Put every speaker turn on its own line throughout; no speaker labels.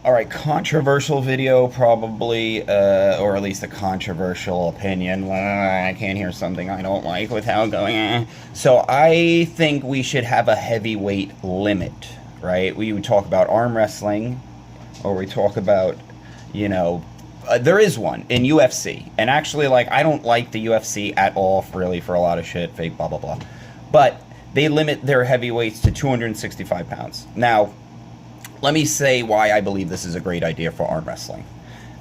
All right, controversial video, probably, or at least a controversial opinion. I can't hear something I don't like without going. So I think we should have a heavyweight limit, right? We would talk about arm wrestling, or we talk about, you know, there is one in UFC, and actually, like, I don't like the UFC at all, really, for a lot of shit, fake, blah blah blah. But they limit their heavyweights to 265 pounds. Now, let me say why I believe this is a great idea for arm wrestling.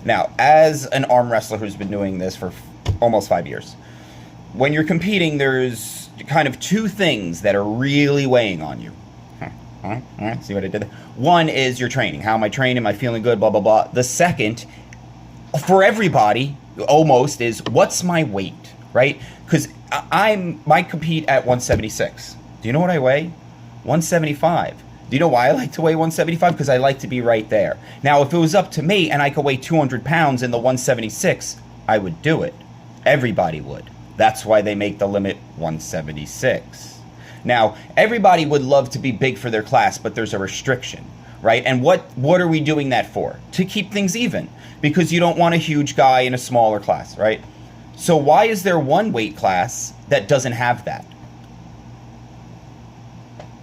Now, as an arm wrestler who's been doing this for almost 5 years, when you're competing, there's kind of two things that are really weighing on you. See what I did there? One is your training. How am I training? Am I feeling good? Blah, blah, blah. The second, for everybody, almost, is what's my weight, right? Because I compete at 176. Do you know what I weigh? 175. Do you know why I like to weigh 175? Because I like to be right there. Now, if it was up to me and I could weigh 200 pounds in the 176, I would do it. Everybody would. That's why they make the limit 176. Now, everybody would love to be big for their class, but there's a restriction, right? And what are we doing that for? To keep things even. Because you don't want a huge guy in a smaller class, right? So why is there one weight class that doesn't have that?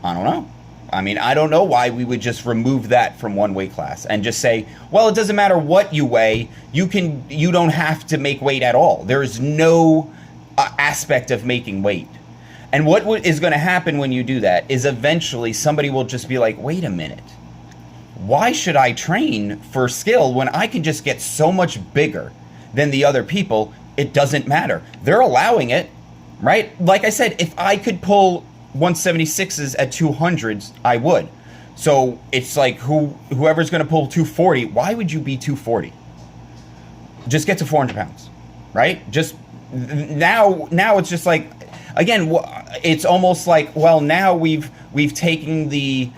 I don't know. I mean, I don't know why we would just remove that from one weight class and just say, well, it doesn't matter what you weigh, you don't have to make weight at all. There is no aspect of making weight. And what is going to happen when you do that is eventually somebody will just be like, wait a minute, why should I train for skill when I can just get so much bigger than the other people? It doesn't matter. They're allowing it, right? Like I said, if I could pull 176s at 200s, I would. So it's like whoever's going to pull 240, why would you be 240? Just get to 400 pounds, right? Just now it's just like, again, it's almost like, well, now we've taken the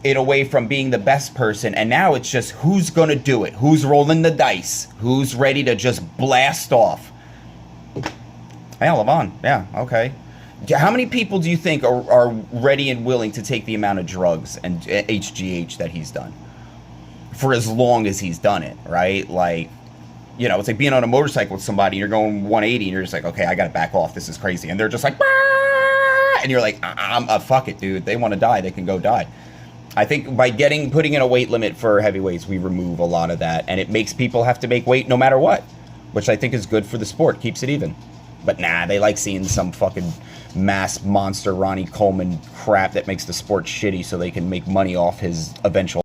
it away from being the best person, and now it's just who's going to do it, who's rolling the dice, who's ready to just blast off. Hey, Levon, yeah, okay. How many people do you think are ready and willing to take the amount of drugs and HGH that he's done for as long as he's done it, right? Like, you know, it's like being on a motorcycle with somebody, you're going 180 and you're just like, okay, I got to back off. This is crazy. And they're just like, bah! And you're like, fuck it, dude. They want to die. They can go die. I think by putting in a weight limit for heavyweights, we remove a lot of that. And it makes people have to make weight no matter what, which I think is good for the sport. Keeps it even. But nah, they like seeing some fucking mass monster Ronnie Coleman crap that makes the sport shitty so they can make money off his eventual